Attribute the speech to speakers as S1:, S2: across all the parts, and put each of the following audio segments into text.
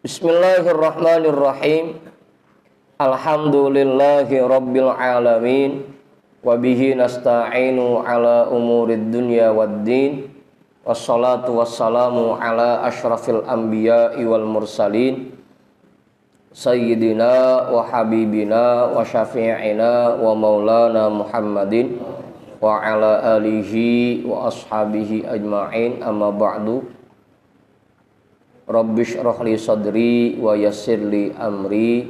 S1: Bismillahirrahmanirrahim. Alhamdulillahi rabbil alamin. Wabihi nasta'inu ala umurid dunya waddin. Wassalatu wassalamu ala ashrafil anbiya'i wal mursalin. Sayyidina wa habibina wa syafi'ina wa maulana Muhammadin wa ala alihi wa ashabihi ajma'in, amma ba'du. Rabbi shrah li sadri wa yassir li amri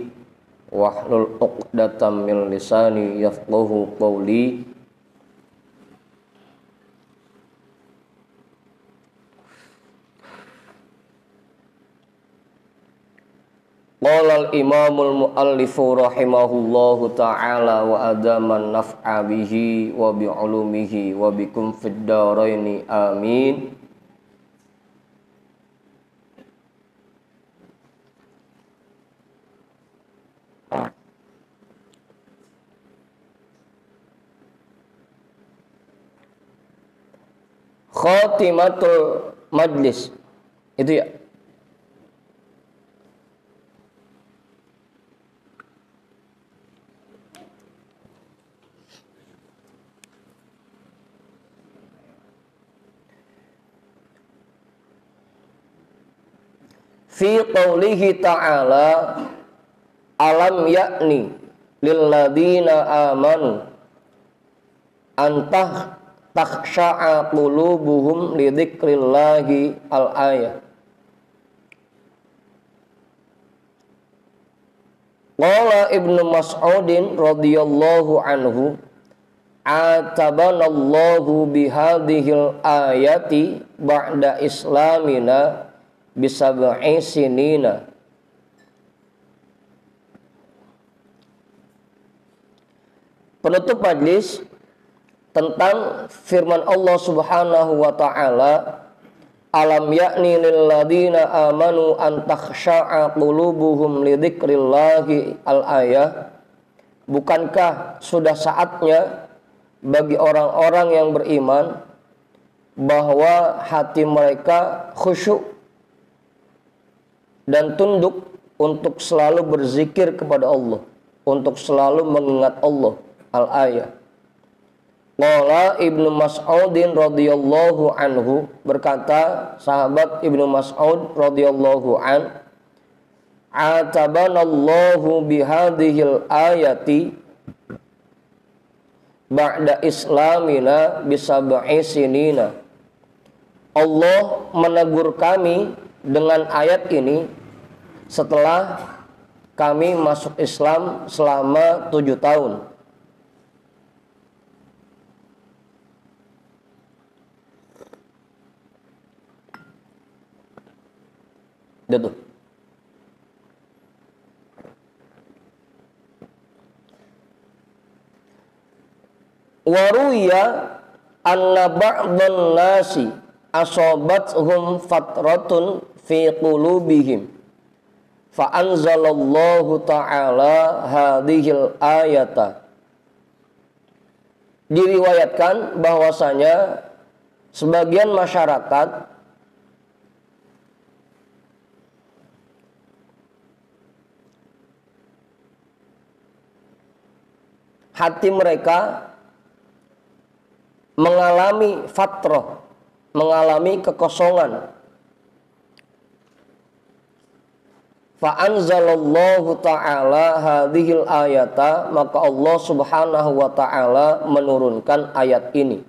S1: wahlul 'uqdatam min lisani yafqahu qawli. Qala al-imamul muallifu rahimahullahu ta'ala wa adaman naf'a bihi wa bi 'ulumihi wa bikum fid dharaini amin. Khatimatul majlis itu ya. Fi qawlihi ta'ala alam ya'ni lilladina amanu antah takhsha'a qulubuhum li dzikrillahi al-ayah. Qala Ibnu Mas'udin radhiyallahu anhu atabanallahu bihadhil ayati ba'da islamina bisab'i sinina. Penutup majlis tentang firman Allah Subhanahu wa ta'ala, alam ya'ni lilladina amanu an takhsha'a qulubuhum li dzikrillahi al-ayah. Bukankah sudah saatnya bagi orang-orang yang beriman bahwa hati mereka khusyuk dan tunduk untuk selalu berzikir kepada Allah, untuk selalu mengingat Allah. Al-ayah. Qala Ibnu Mas'udin radhiyallahu anhu, berkata sahabat Ibnu Mas'ud radhiyallahu an, atabanallahu bihadhil ayati ba'da islamina bisab'i sinina. Allah menegur kami dengan ayat ini setelah kami masuk Islam selama 7 tahun. Itu. Waruya anna ba'dhan nasi asabathum fatratun fi qulubihim fa anzalallahu ta'ala hadhil ayata. Diriwayatkan bahwasanya sebagian masyarakat hati mereka mengalami fatrah, mengalami kekosongan. Fa anzalallahu ta'ala hadhil ayata, maka Allah Subhanahu wa ta'ala menurunkan ayat ini.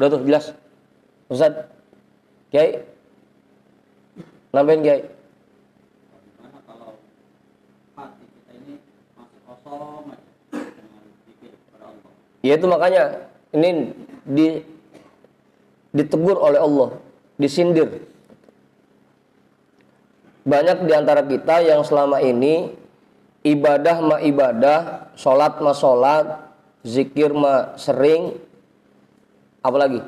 S1: Udah tuh jelas Ustaz? Kiai nambahin Kiai.
S2: Gimana kalau hati kita ini masih kosong aja dengan zikir kepada Allah?
S1: Ya itu makanya ini ditegur oleh Allah, disindir. Banyak di antara kita yang selama ini ibadah mah ibadah, sholat mah sholat, zikir mah sering, apalagi?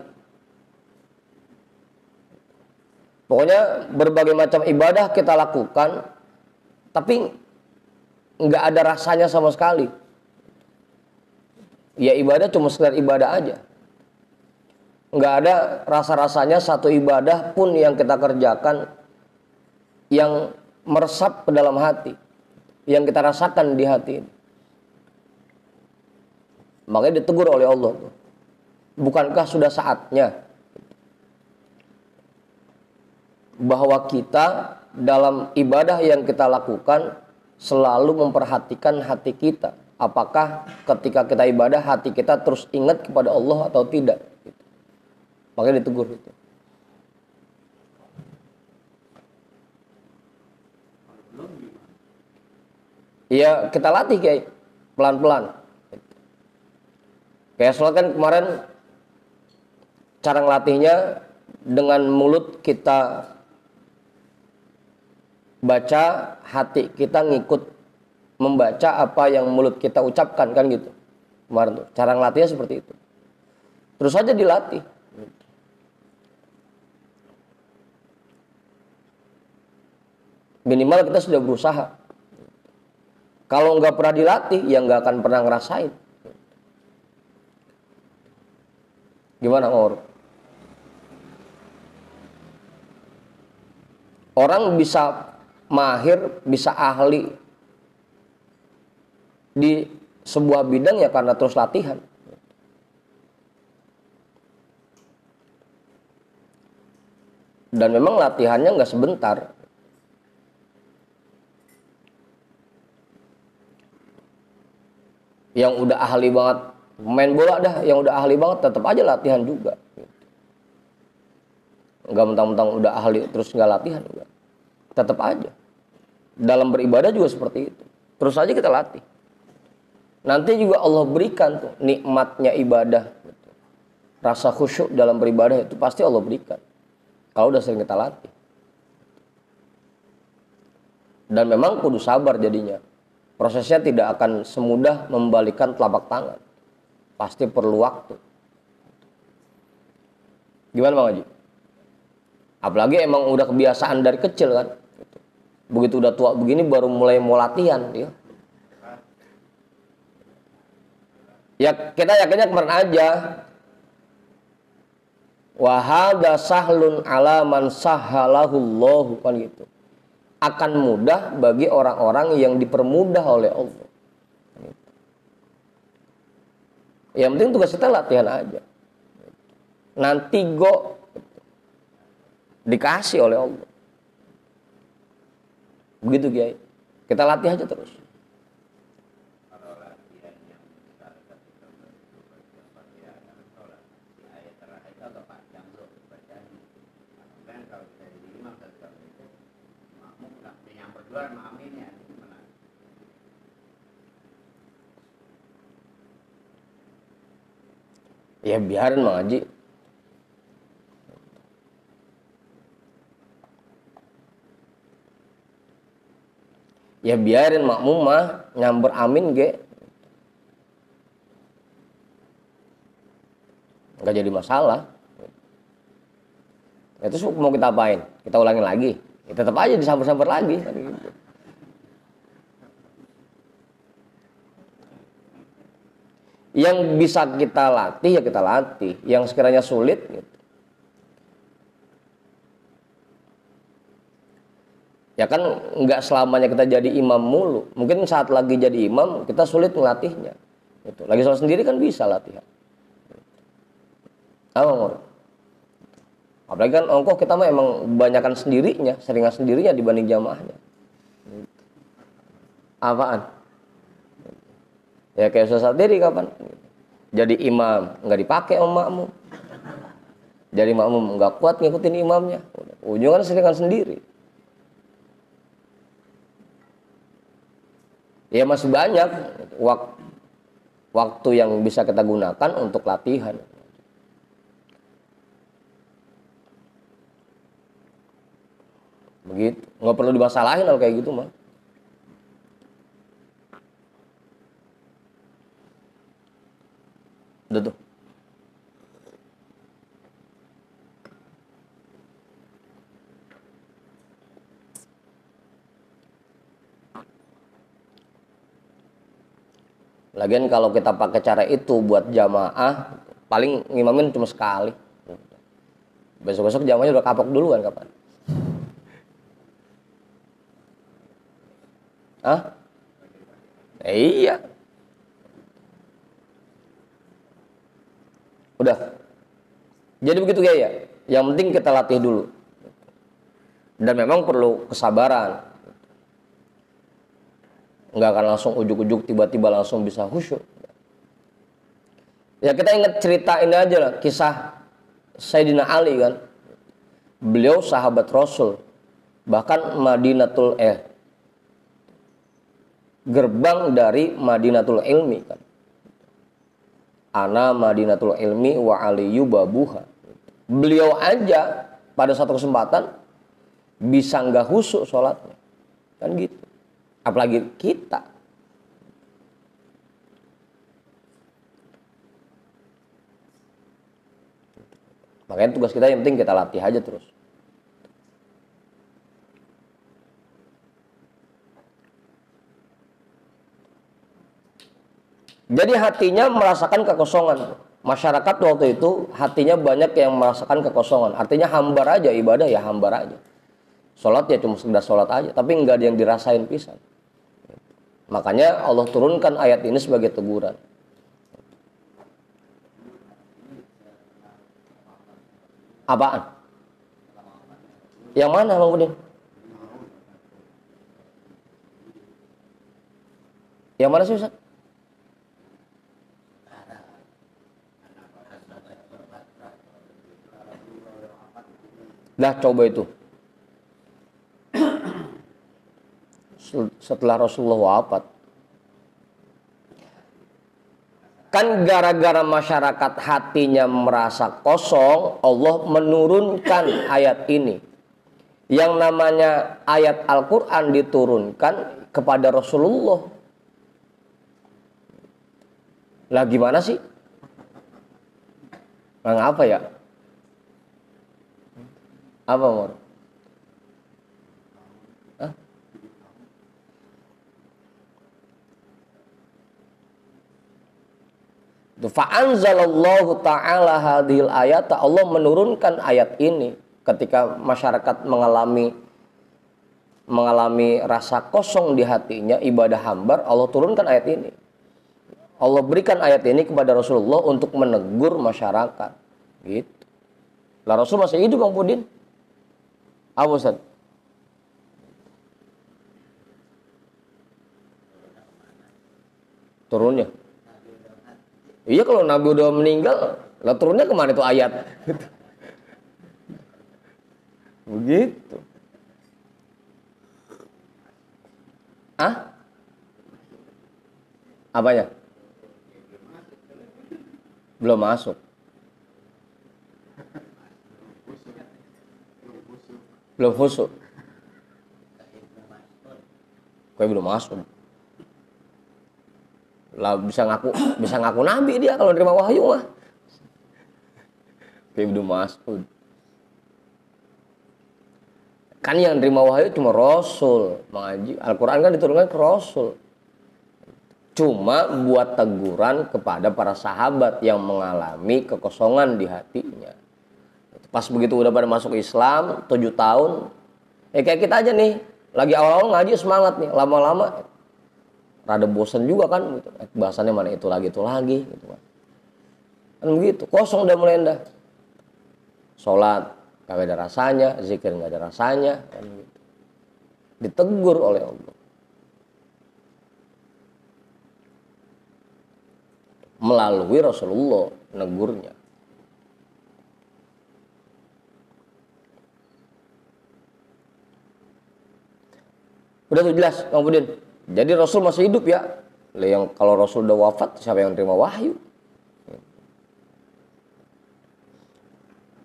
S1: Pokoknya berbagai macam ibadah kita lakukan, tapi nggak ada rasanya sama sekali. Ya ibadah cuma sekedar ibadah aja. Nggak ada rasa-rasanya satu ibadah pun yang kita kerjakan yang meresap ke dalam hati, yang kita rasakan di hati ini. Makanya ditegur oleh Allah. Bukankah sudah saatnya bahwa kita dalam ibadah yang kita lakukan selalu memperhatikan hati kita. Apakah ketika kita ibadah hati kita terus ingat kepada Allah atau tidak? Makanya ditegur itu. Iya, kita latih kayak pelan-pelan. Kayak sholat kan kemarin cara ngelatihnya dengan mulut kita baca, hati kita ngikut membaca apa yang mulut kita ucapkan, kan gitu. Kemarin tuh cara ngelatihnya seperti itu. Terus aja dilatih. Minimal kita sudah berusaha. Kalau nggak pernah dilatih, ya nggak akan pernah ngerasain. Gimana, Ngor? Orang bisa mahir, bisa ahli di sebuah bidang ya karena terus latihan. Dan memang latihannya nggak sebentar. Yang udah ahli banget main bola dah, yang udah ahli banget tetap aja latihan juga. Nggak mentang-mentang udah ahli terus nggak latihan juga. Tetap aja. Dalam beribadah juga seperti itu. Terus aja kita latih. Nanti juga Allah berikan tuh nikmatnya ibadah. Rasa khusyuk dalam beribadah itu pasti Allah berikan. Kalau udah sering kita latih. Dan memang kudu sabar jadinya. Prosesnya tidak akan semudah membalikan telapak tangan. Pasti perlu waktu. Gimana Bang Haji? Apalagi emang udah kebiasaan dari kecil kan. Begitu udah tua begini baru mulai mau latihan dia. Ya kita yakinnya kemarin aja. Wa hadza sahlun ala man sahhalahullahu, kan gitu. Akan mudah bagi orang-orang yang dipermudah oleh Allah. Yang penting tugas kita latihan aja. Nanti dikasih oleh Allah. Begitu Kiai. Kita latih aja terus. Ya biarin Mang Haji. Ya biarin makmum mah nyamber amin ge. Nggak jadi masalah. Ya, terus mau kita apain? Kita ulangin lagi. Ya, tetap aja disamber-samber lagi. Yang bisa kita latih ya kita latih. Yang sekiranya sulit gitu. Ya kan nggak selamanya kita jadi imam mulu. Mungkin saat lagi jadi imam kita sulit ngelatihnya. Gitu. Lagi sholat sendiri kan bisa latihan. Apalagi kan ongkoh kita mah emang banyakan sendirinya, seringan sendirinya dibanding jamaahnya. Apaan? Ya kayak Ustaz sendiri kapan? Jadi imam nggak dipakai sama makmum. Jadi makmum nggak kuat ngikutin imamnya. Ujungnya seringan sendiri. Ya masih banyak waktu yang bisa kita gunakan untuk latihan. Begitu, nggak perlu dimasalahin kalau kayak gitu mah. Udah tuh. Lagian kalau kita pakai cara itu buat jamaah, paling ngimamin cuma sekali. Besok-besok jamunya udah kapok duluan kapan? Hah? Iya. Udah. Jadi begitu ya. Yang penting kita latih dulu. Dan memang perlu kesabaran. Nggak akan langsung ujuk-ujuk tiba-tiba langsung bisa khusyuk. Ya kita ingat cerita ini aja lah. Kisah Sayyidina Ali kan. Beliau sahabat Rasul. Bahkan gerbang dari Madinatul Ilmi kan. Ana Madinatul Ilmi wa aliyu babuha. Beliau aja pada satu kesempatan bisa nggak khusyuk sholatnya. Kan gitu. Apalagi kita. Makanya tugas kita yang penting kita latih aja terus. Jadi hatinya merasakan kekosongan. Masyarakat waktu itu hatinya banyak yang merasakan kekosongan. Artinya hambar aja, ibadah ya hambar aja. Sholat ya cuma sekedar sholat aja. Tapi nggak ada yang dirasain pisan. Makanya Allah turunkan ayat ini sebagai teguran. Apaan? Yang mana Bang Udin? Yang mana sih Ustaz? Dah coba itu. Setelah Rasulullah wafat. Kan gara-gara masyarakat hatinya merasa kosong, Allah menurunkan ayat ini. Yang namanya ayat Al-Quran diturunkan kepada Rasulullah. Lah gimana sih? Nah, apa ya? Apa Mor? Hah? Fa'anzalallahu ta'ala hadhil ayat. Allah menurunkan ayat ini ketika masyarakat mengalami rasa kosong di hatinya, ibadah hambar, Allah turunkan ayat ini. Allah berikan ayat ini kepada Rasulullah untuk menegur masyarakat. Gitu. Lah Rasul masih hidup Bang Pudin. Apa Ustaz? Turunnya. Iya kalau Nabi udah meninggal, lah turunnya kemana itu ayat? Begitu. Ah? Apanya? Belum masuk. Belum khusyuk. Kayak belum masuk. Lah bisa ngaku nabi dia kalau nerima wahyu mah. Kayak belum masuk. Kan yang nerima wahyu cuma Rasul, mengaji. Al-Quran kan diturunkan ke Rasul. Cuma buat teguran kepada para sahabat yang mengalami kekosongan di hatinya. Pas begitu udah pada masuk Islam 7 tahun, kayak kita aja nih, lagi awal-awal ngaji semangat nih, lama-lama rada bosan juga kan gitu. Bahasannya mana itu lagi gitu kan. Kan begitu, kosong udah mulai dah. Sholat kagak ada rasanya, zikir nggak ada rasanya kan gitu. Ditegur oleh Allah. Melalui Rasulullah negurnya. Udah tuh jelas, Bang Budin. Jadi Rasul masih hidup ya. Yang kalau Rasul udah wafat, siapa yang terima wahyu?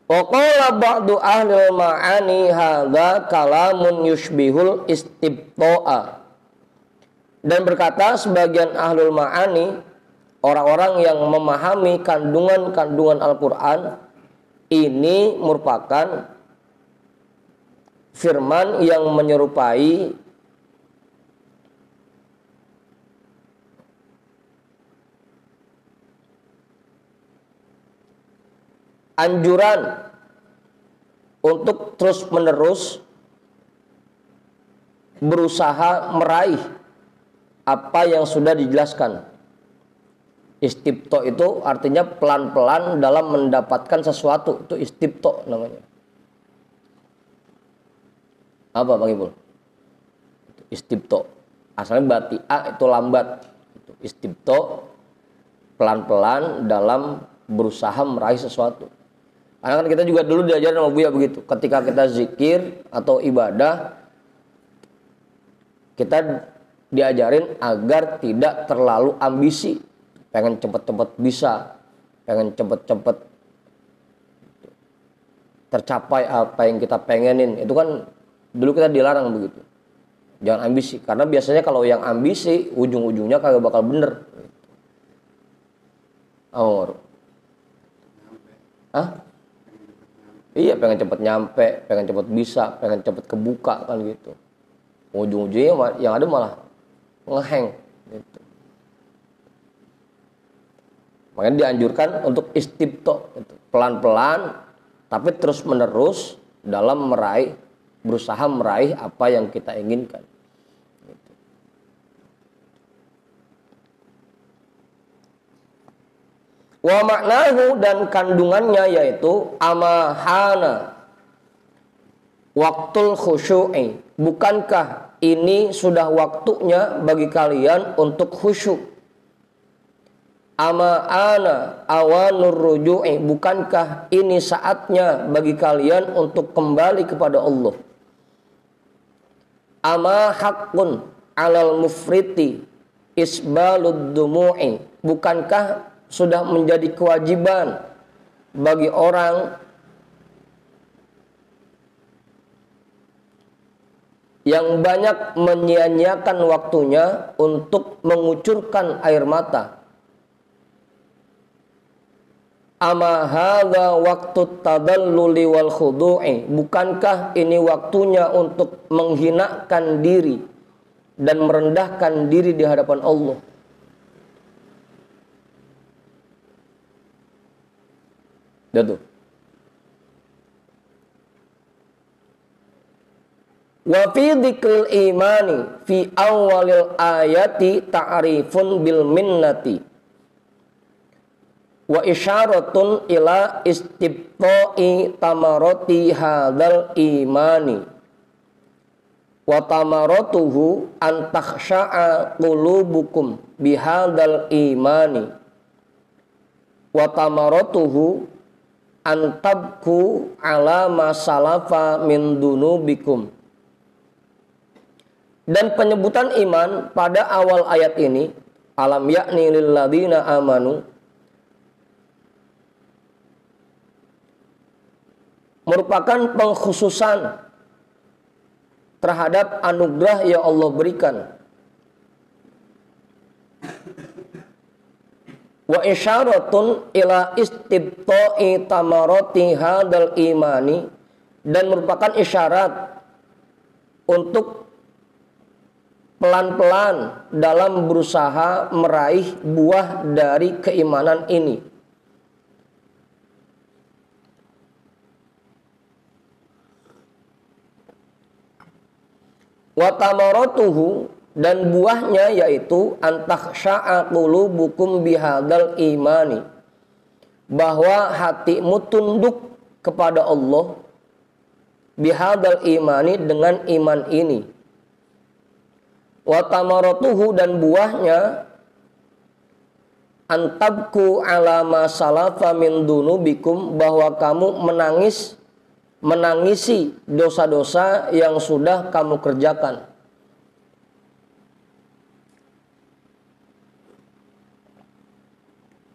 S1: Waqala ba'du ahli ma'ani hadza kalamun yushbihul istibta'a. Dan berkata sebagian ahlul ma'ani, orang-orang yang memahami kandungan-kandungan Al-Qur'an, ini merupakan firman yang menyerupai anjuran untuk terus-menerus berusaha meraih apa yang sudah dijelaskan. Istibto itu artinya pelan-pelan dalam mendapatkan sesuatu, itu istibto namanya. Apa Bang Ibul? Istibto. Asalnya batia itu lambat. Istibto pelan-pelan dalam berusaha meraih sesuatu. Karena kan kita juga dulu diajarin sama Buya begitu. Ketika kita zikir atau ibadah, kita diajarin agar tidak terlalu ambisi. Pengen cepet-cepet bisa, pengen cepet-cepet tercapai apa yang kita pengenin. Itu kan dulu kita dilarang begitu. Jangan ambisi, karena biasanya kalau yang ambisi ujung-ujungnya kagak bakal bener. Oh, hah? Iya, pengen cepet nyampe, pengen cepet bisa, pengen cepet kebuka kan gitu. Ujung-ujungnya yang ada malah ngeheng gitu. Makanya dianjurkan untuk istibto gitu. Pelan-pelan tapi terus-menerus dalam berusaha meraih apa yang kita inginkan. Wa maknahu, dan kandungannya yaitu amahana waktul khusyu'i. Bukankah ini sudah waktunya bagi kalian untuk khusyuk? Ama'ana awanur ruju'i. Bukankah ini saatnya bagi kalian untuk kembali kepada Allah? Ama haqqun alal mufriti isbalud dumu'i. Bukankah sudah menjadi kewajiban bagi orang yang banyak menyia-nyiakan waktunya untuk mengucurkan air mata. Ama hadza waqtu tadalluli wal khudu'i. Bukankah ini waktunya untuk menghinakan diri dan merendahkan diri di hadapan Allah? Itu. Wa fi dzikril imani fi awalil ayati ta'rifun bil minnati wa isyaratun ila istibta'i tamarati hadzal imani wa tamaratuhu an takhsha'a qulubukum bihadzal imani wa tamaratuhu antabku ala masalafa min dunubikum. Dan penyebutan iman pada awal ayat ini, alam yakni lil ladzina amanu, merupakan pengkhususan terhadap anugerah yang Allah berikan. Wa isyaratun ila istibta'i tamarati hadzal imani, dan merupakan isyarat untuk pelan-pelan dalam berusaha meraih buah dari keimanan ini. Wa tamaratuhu, dan buahnya yaitu antakhsha'a qulubukum bihadzal imani, bahwa hatimu tunduk kepada Allah bihadzal imani, dengan iman ini. Wa tamaratuhu, dan buahnya antabku ala ma salafa min dunubikum, bahwa kamu menangisi dosa-dosa yang sudah kamu kerjakan.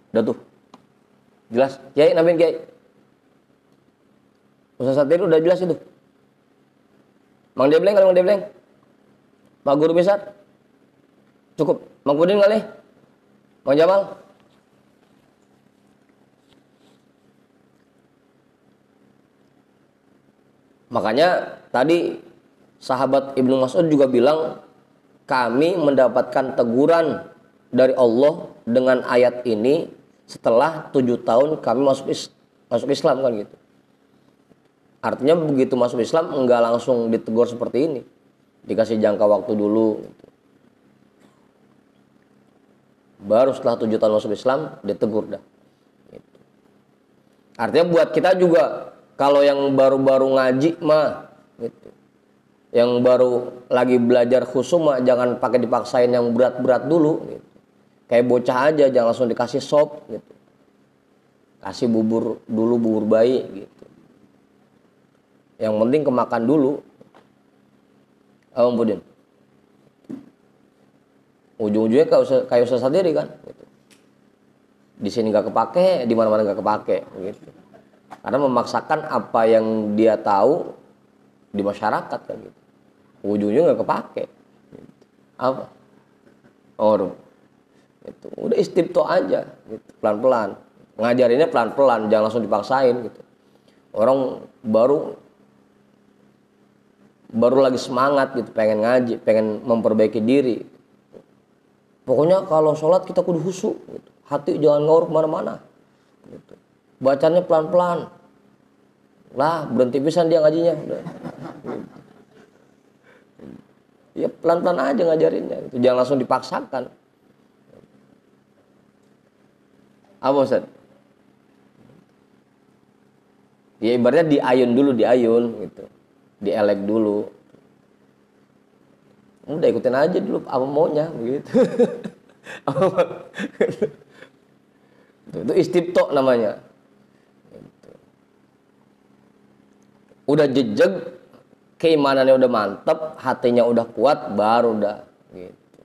S1: Udah tuh. Jelas? Kiai, nambahin Kiai. Ustaz Satir udah jelas itu. Mang Debleng kali, Mang Debleng. Pak Guru Misat. Cukup. Mang Pudin kali. Mang Jamal. Makanya tadi sahabat Ibnu Mas'ud juga bilang, kami mendapatkan teguran dari Allah dengan ayat ini setelah 7 tahun kami masuk Islam kan gitu. Artinya begitu masuk Islam enggak langsung ditegur seperti ini. Dikasih jangka waktu dulu. Gitu. Baru setelah 7 tahun masuk Islam ditegur dah. Gitu. Artinya buat kita juga kalau yang baru-baru ngaji mah gitu. Yang baru lagi belajar khusyuk mah jangan pakai dipaksain yang berat-berat dulu gitu. Kayak bocah aja jangan langsung dikasih sop gitu. Kasih bubur dulu, bubur bayi gitu. Yang penting kemakan dulu. Ampun. Ujung-ujungnya kayak usaha sendiri kan gitu. Di sini nggak kepake, di mana-mana nggak kepake gitu. Karena memaksakan apa yang dia tahu di masyarakat kan gitu. Ujungnya nggak kepake. Gitu. Apa? Gitu. Udah istibto aja gitu. Pelan-pelan. Ngajarinnya pelan-pelan, jangan langsung dipaksain gitu. Orang baru lagi semangat gitu, pengen ngaji, pengen memperbaiki diri. Pokoknya kalau sholat kita kudu khusyuk gitu. Hati jangan ngawur kemana-mana gitu. Bacanya pelan-pelan. Lah berhenti pisan dia ngajinya udah. Gitu. Ya pelan-pelan aja ngajarinnya gitu. Jangan langsung dipaksakan. Apa Ustaz? Ya ibaratnya diayun dulu, gitu. Dielek dulu. Udah ikutin aja dulu apa maunya begitu. Itu istibto namanya. Gitu. Udah jejeg, keimanannya udah mantep, hatinya udah kuat, baru udah gitu.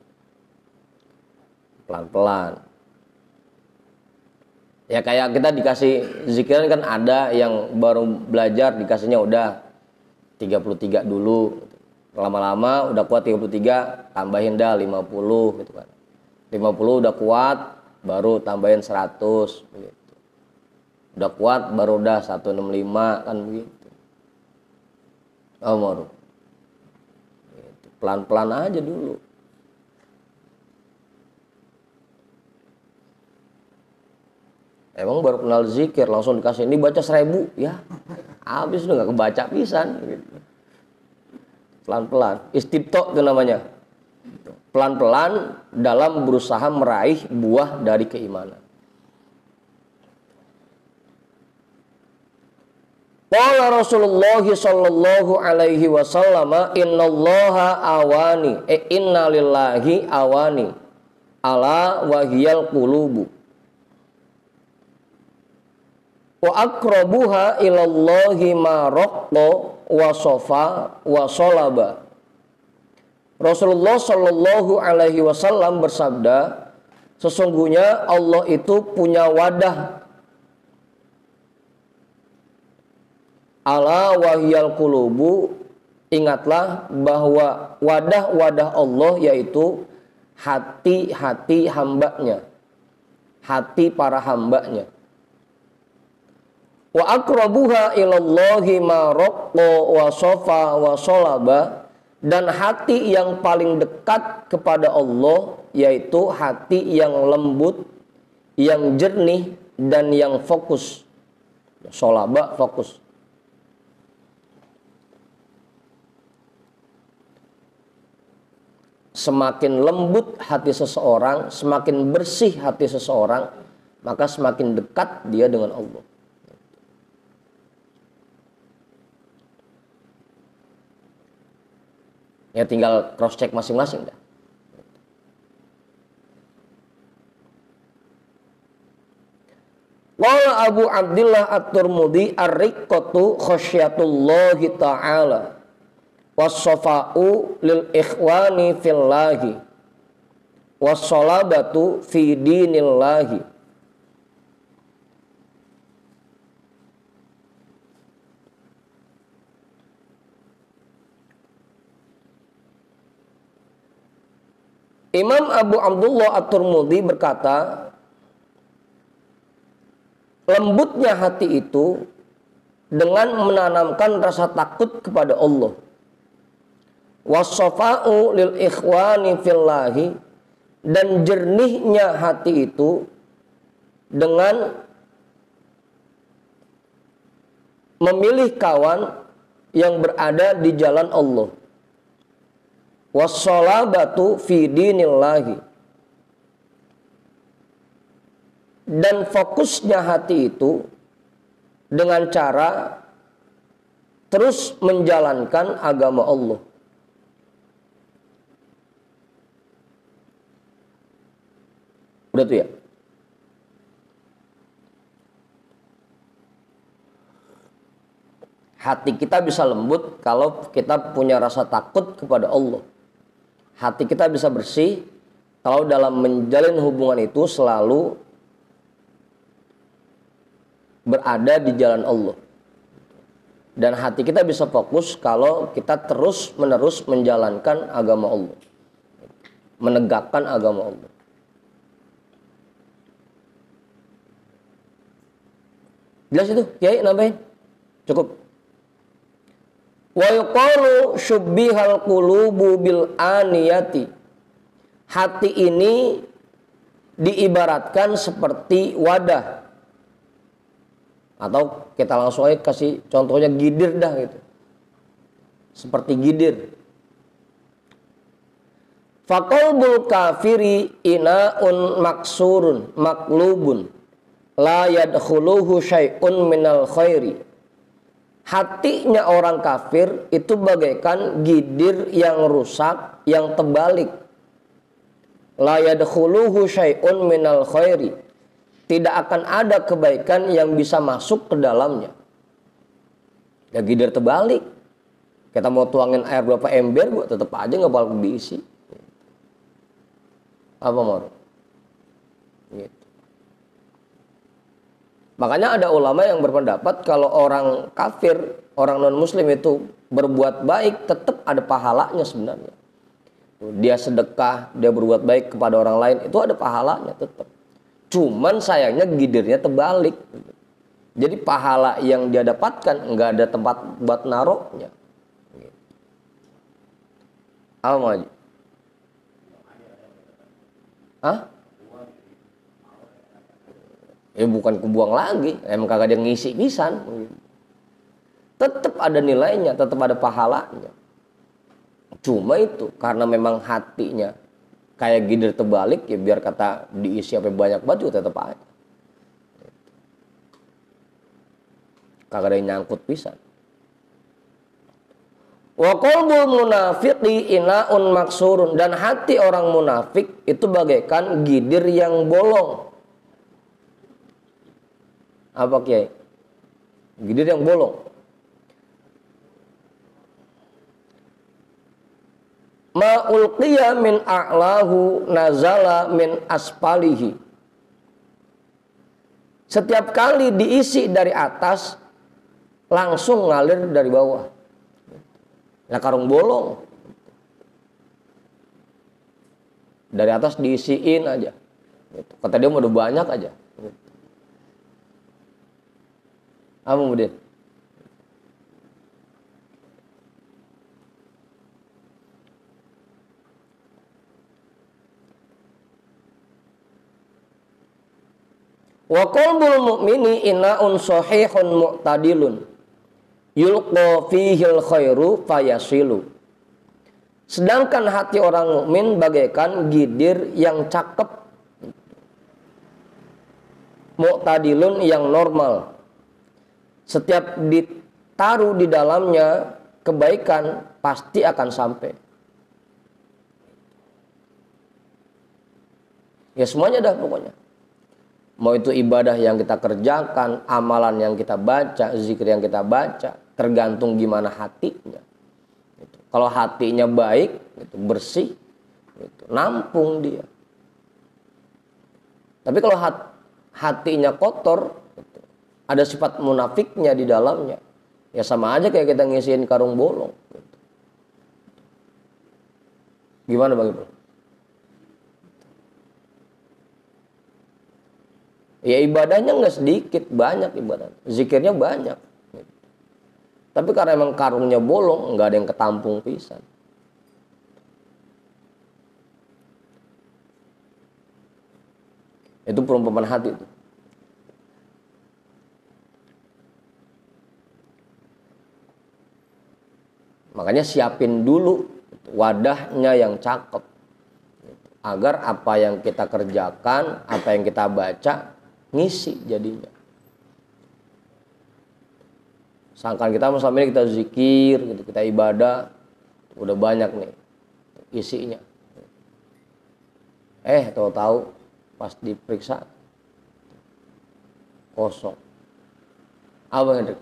S1: Pelan-pelan. Ya kayak kita dikasih zikiran kan ada yang baru belajar dikasihnya udah 33 dulu. Lama-lama udah kuat 33, tambahin dah 50 gitu kan. 50 udah kuat, baru tambahin 100 gitu. Udah kuat baru udah 165 kan begitu. Gitu. Pelan-pelan aja dulu. Emang baru kenal zikir langsung dikasih ini baca 1000 ya. Habis udah nggak kebaca pisan gitu. Pelan-pelan, istibto itu namanya. Pelan-pelan dalam berusaha meraih buah dari keimanan. Qala Rasulullah sallallahu alaihi wasallam innallaha awani inna lillahi awani ala wahiyal qulubu wa aqrabuha ilallahi ma raqqa wa sofa wa solaba. Rasulullah sallallahu alaihi wasallam bersabda, sesungguhnya Allah itu punya wadah. Ala wahiyal qulubu, ingatlah bahwa wadah-wadah Allah yaitu hati-hati hambanya, hati para hambanya. Wa aqrabuha ilallahi ma raqqa wa sofa wa solaba, dan hati yang paling dekat kepada Allah yaitu hati yang lembut, yang jernih dan yang fokus. Solaba fokus. Semakin lembut hati seseorang, semakin bersih hati seseorang, maka semakin dekat dia dengan Allah. Ya tinggal cross check masing-masing dah. Qala Abu Abdillah At-Tirmidzi ar-riqqatu khasyatullahi ta'ala was-safa'u lil ikhwani fillahi was-salabatu fi dinillahi. Imam Abu Abdullah At-Tirmidzi berkata, lembutnya hati itu dengan menanamkan rasa takut kepada Allah. Was-safa'u lil ikhwani fillahi, dan jernihnya hati itu dengan memilih kawan yang berada di jalan Allah. Wassalabatu fi dinillahi. Dan fokusnya hati itu dengan cara terus menjalankan agama Allah. Udah tuh ya. Hati kita bisa lembut kalau kita punya rasa takut kepada Allah. Hati kita bisa bersih kalau dalam menjalin hubungan itu selalu berada di jalan Allah. Dan hati kita bisa fokus kalau kita terus-menerus menjalankan agama Allah. Menegakkan agama Allah. Jelas itu? Kiai nambahin? Cukup. Wa yuqalu syubbihal qulubu bil aniyati. Hati ini diibaratkan seperti wadah. Atau kita langsung aja kasih contohnya gidir dah gitu. Seperti gidir. Faqalbul kafiri ina'un maksurun maklubun la yadkhuluhu syai'un minal khairi. Hatinya orang kafir itu bagaikan gidir yang rusak, yang terbalik. La yadkhuluhu syai'un minal khairi. Tidak akan ada kebaikan yang bisa masuk ke dalamnya. Ya gidir terbalik. Kita mau tuangin air berapa ember, gua tetap aja nggak bakal diisi. Apa mau? Gitu. Makanya ada ulama yang berpendapat kalau orang kafir, orang non-muslim itu berbuat baik, tetap ada pahalanya sebenarnya. Dia sedekah, dia berbuat baik kepada orang lain, itu ada pahalanya tetap. Cuman sayangnya gidirnya terbalik. Jadi pahala yang dia dapatkan nggak ada tempat buat naruhnya. Apa mau aja? Hah? Ya bukan kebuang lagi, emang kagak ada ngisi pisan. Tetap ada nilainya, tetap ada pahalanya. Cuma itu karena memang hatinya kayak gidir terbalik, ya biar kata diisi sampai banyak baju tetap aja. Kagak ada yang nyangkut pisan. Wa qalbul munafiqi ina'un maksurun, dan hati orang munafik itu bagaikan gidir yang bolong. Apa Kiai? Gidir yang bolong. Ma ulqiya min a'lahu nazala min asfalihi. Setiap kali diisi dari atas langsung ngalir dari bawah. Nah karung bolong. Dari atas diisiin aja. Kata dia mau udah banyak aja. Apa kemudian? Wa qalbul mu'mini ina'un sahihun mu'tadilun yulqa fihil khairu fayasilu. Sedangkan hati orang mukmin bagaikan gidir yang cakep, mu'tadilun yang normal. Setiap ditaruh di dalamnya kebaikan pasti akan sampai. Ya semuanya dah pokoknya. Mau itu ibadah yang kita kerjakan, amalan yang kita baca, zikir yang kita baca, tergantung gimana hatinya. Kalau hatinya baik, bersih, nampung dia. Tapi kalau hatinya kotor, ada sifat munafiknya di dalamnya, ya sama aja kayak kita ngisiin karung bolong. Gimana Bang Ibu? Ya ibadahnya nggak sedikit, banyak ibadah, zikirnya banyak. Tapi karena emang karungnya bolong, nggak ada yang ketampung pisan. Itu perumpamaan hati itu. Makanya siapin dulu wadahnya yang cakep, agar apa yang kita kerjakan, apa yang kita baca ngisi jadinya. Sangkan kita selama ini kita zikir, gitu, kita ibadah, udah banyak nih isinya. Tahu-tahu pas diperiksa kosong. Apa Hendrik?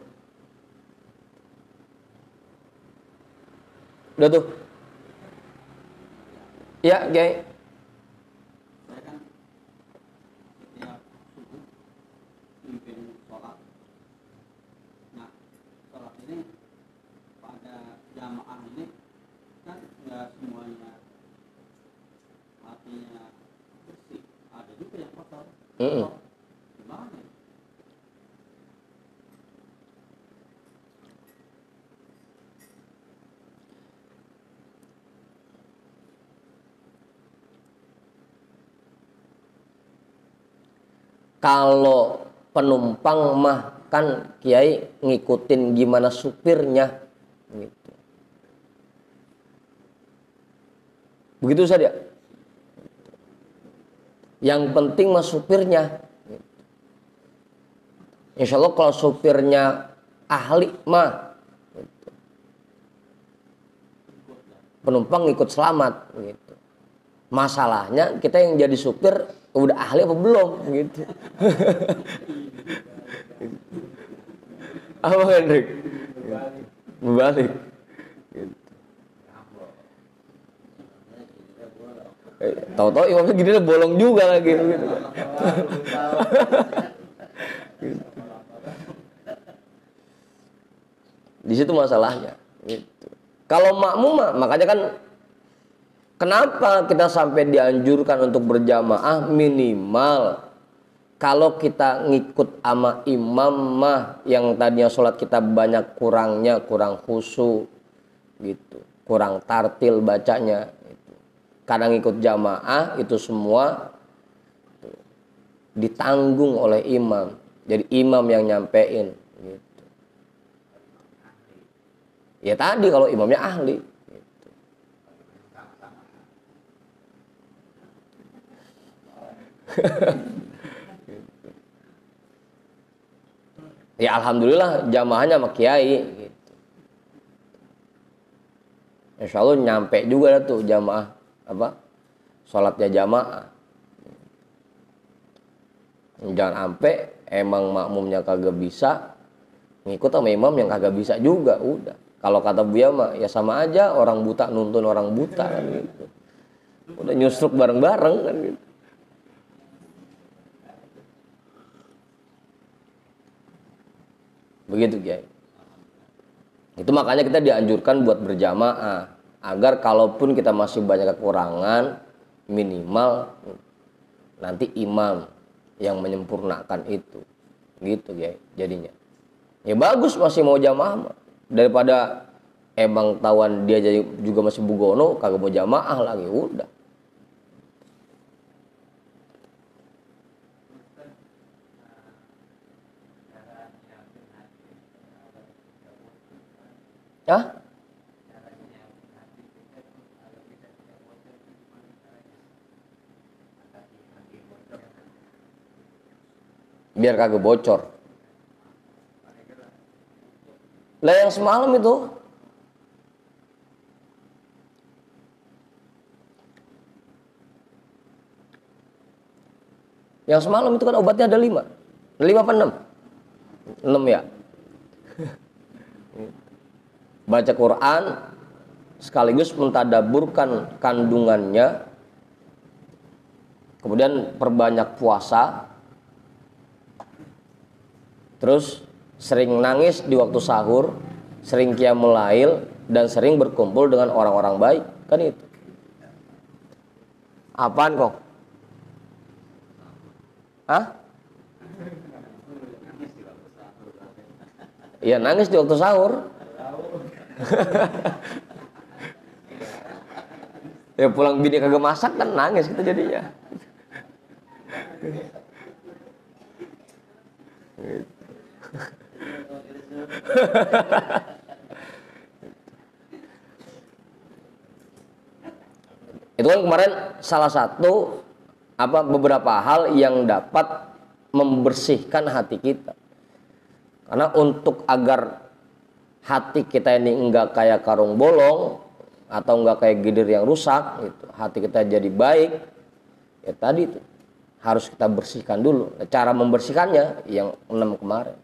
S1: Udah tuh. Ya, Kiai.
S2: Saya kan setiap subuh mimpin sholat. Nah, sholat ini pada jamaah ini kan nggak semuanya hatinya bersih, ada juga yang kotor. Gimana ya?
S1: Kalau penumpang mah kan Kiai ngikutin gimana supirnya gitu. Begitu saja. Yang penting mah supirnya. Insya Allah kalau supirnya ahli mah gitu, penumpang ikut selamat gitu. Masalahnya kita yang jadi supir udah ahli apa belum gitu. Apa Hendrik? Berbalik. Gitu. Tahu-tahu imamnya gini bolong juga lagi gitu. Di situ masalahnya. Gitu. Kalau makmum makanya kan kenapa kita sampai dianjurkan untuk berjamaah minimal kalau kita ngikut sama imam mah yang tadinya sholat kita banyak kurangnya, kurang khusyuk gitu, kurang tartil bacanya gitu. Kadang ikut jamaah itu semua ditanggung oleh imam. Jadi imam yang nyampein gitu. Ya tadi kalau imamnya ahli gitu. Ya alhamdulillah jamaahnya sama kiai gitu. Insya Allah nyampe juga tuh jamaah apa sholatnya jamaah. Jangan sampai emang makmumnya kagak bisa ngikut sama imam yang kagak bisa juga udah. Kalau kata Buya mah ya sama aja orang buta nuntun orang buta kan gitu. Udah nyusruk bareng-bareng kan gitu. Begitu Kiai. Itu makanya kita dianjurkan buat berjamaah agar kalaupun kita masih banyak kekurangan minimal nanti imam yang menyempurnakan itu. Gitu Kiai jadinya. Ya bagus masih mau jamaah daripada emang tawan dia jadi juga masih bugono kagak mau jamaah lagi udah. Hah? Biar kagak bocor. Lah yang semalam itu itu kan obatnya ada 5. 5 apa 6? 6 ya. Baca Quran sekaligus mentadaburkan kandungannya. Kemudian perbanyak puasa. Terus sering nangis di waktu sahur, sering qiyamul lail dan sering berkumpul dengan orang-orang baik, kan itu. Apaan kok? Hah? Iya nangis di waktu sahur. Ya pulang bini kagak masak kan nangis kita jadinya. Itu kan kemarin salah satu beberapa hal yang dapat membersihkan hati kita. Karena untuk agar hati kita ini enggak kayak karung bolong atau enggak kayak gidir yang rusak gitu, hati kita jadi baik, ya tadi itu harus kita bersihkan dulu. Cara membersihkannya yang 6 kemarin.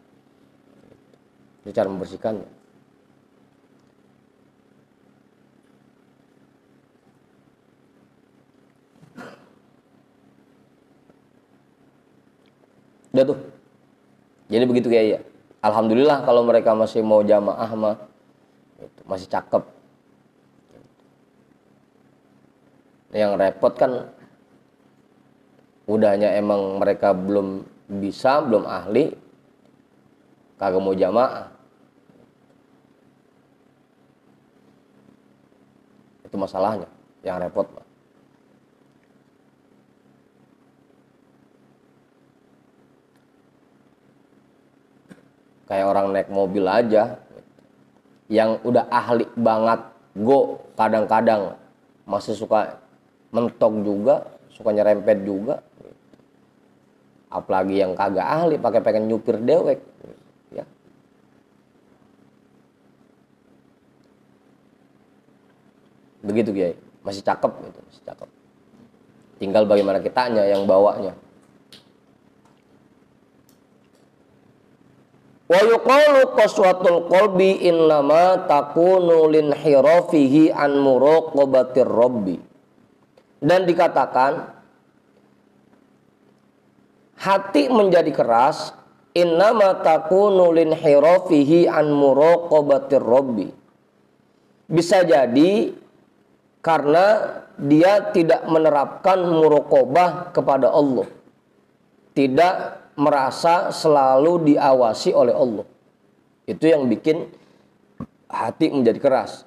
S1: Itu cara membersihkannya. Udah tuh. Jadi begitu ya. Alhamdulillah kalau mereka masih mau jamaah mah masih cakep. Yang repot kan udahnya emang mereka belum bisa, belum ahli, kagak mau jamaah. Itu masalahnya, yang repot mah. Kayak orang naik mobil aja, yang udah ahli banget, kadang-kadang masih suka mentok juga, suka nyerempet juga. Apalagi yang kagak ahli, pakai pengen nyupir dewek, ya. Begitu Kiai, masih cakep gitu, masih cakep. Tinggal bagaimana kitanya yang bawanya. Wa yuqalu qaswatul qalbi innama takunu linhirafihi an muraqabatir rabbi. Dan dikatakan hati menjadi keras innama takunu linhirafihi an muraqabatir rabbi. Bisa jadi karena dia tidak menerapkan muraqabah kepada Allah. Tidak merasa selalu diawasi oleh Allah. Itu yang bikin hati menjadi keras.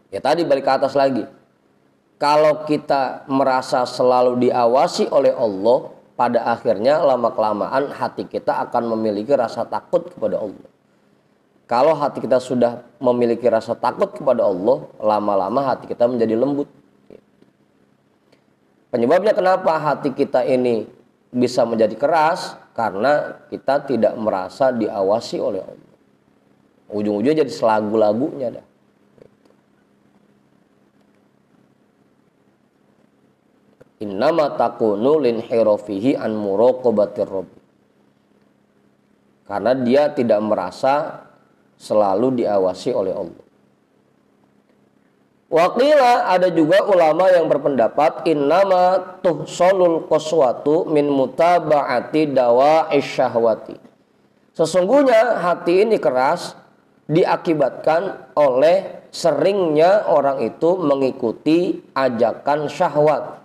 S1: Ya tadi balik ke atas lagi. Kalau kita merasa selalu diawasi oleh Allah, pada akhirnya lama-kelamaan hati kita akan memiliki rasa takut kepada Allah. Kalau hati kita sudah memiliki rasa takut kepada Allah, lama-lama hati kita menjadi lembut. Penyebabnya kenapa hati kita ini bisa menjadi keras? Karena kita tidak merasa diawasi oleh Allah. Ujung-ujungnya jadi selagu-lagunya dah. Innama takunu linhirafihi an muraqabatir rabb. Karena dia tidak merasa selalu diawasi oleh Allah. Waqila, ada juga ulama yang berpendapat innama tuhsalul qaswatu min mutaba'ati dawa'i syahwati. Sesungguhnya hati ini keras diakibatkan oleh seringnya orang itu mengikuti ajakan syahwat.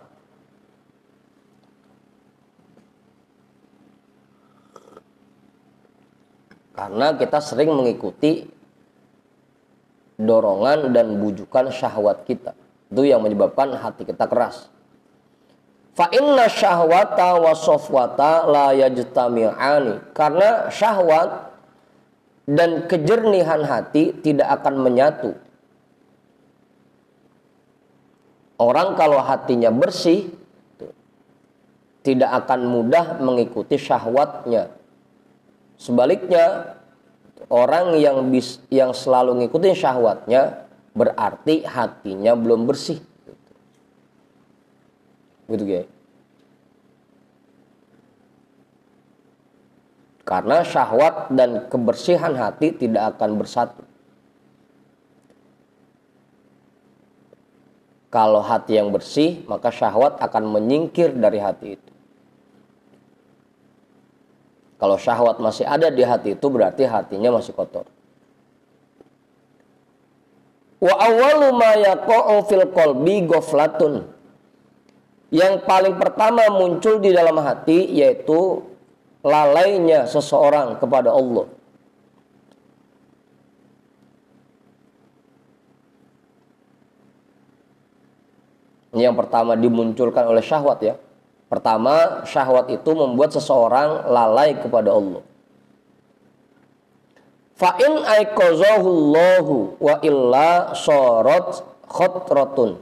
S1: Karena kita sering mengikuti dorongan dan bujukan syahwat kita. Itu yang menyebabkan hati kita keras. Fa inna syahwata wa safwata la yajtami'ani. Karena syahwat dan kejernihan hati tidak akan menyatu. Orang kalau hatinya bersih tidak akan mudah mengikuti syahwatnya. Sebaliknya, orang yang selalu ngikutin syahwatnya berarti hatinya belum bersih. Gitu guys. Karena syahwat dan kebersihan hati tidak akan bersatu. Kalau hati yang bersih, maka syahwat akan menyingkir dari hati itu. Kalau syahwat masih ada di hati itu berarti hatinya masih kotor. Wa awwalu ma yaqa'u fil qalbi ghaflatun. Yang paling pertama muncul di dalam hati yaitu lalainya seseorang kepada Allah. Ini yang pertama dimunculkan oleh syahwat ya. Pertama, syahwat itu membuat seseorang lalai kepada Allah. Fa in aiqazahullahu wa illa sorot khotrotan.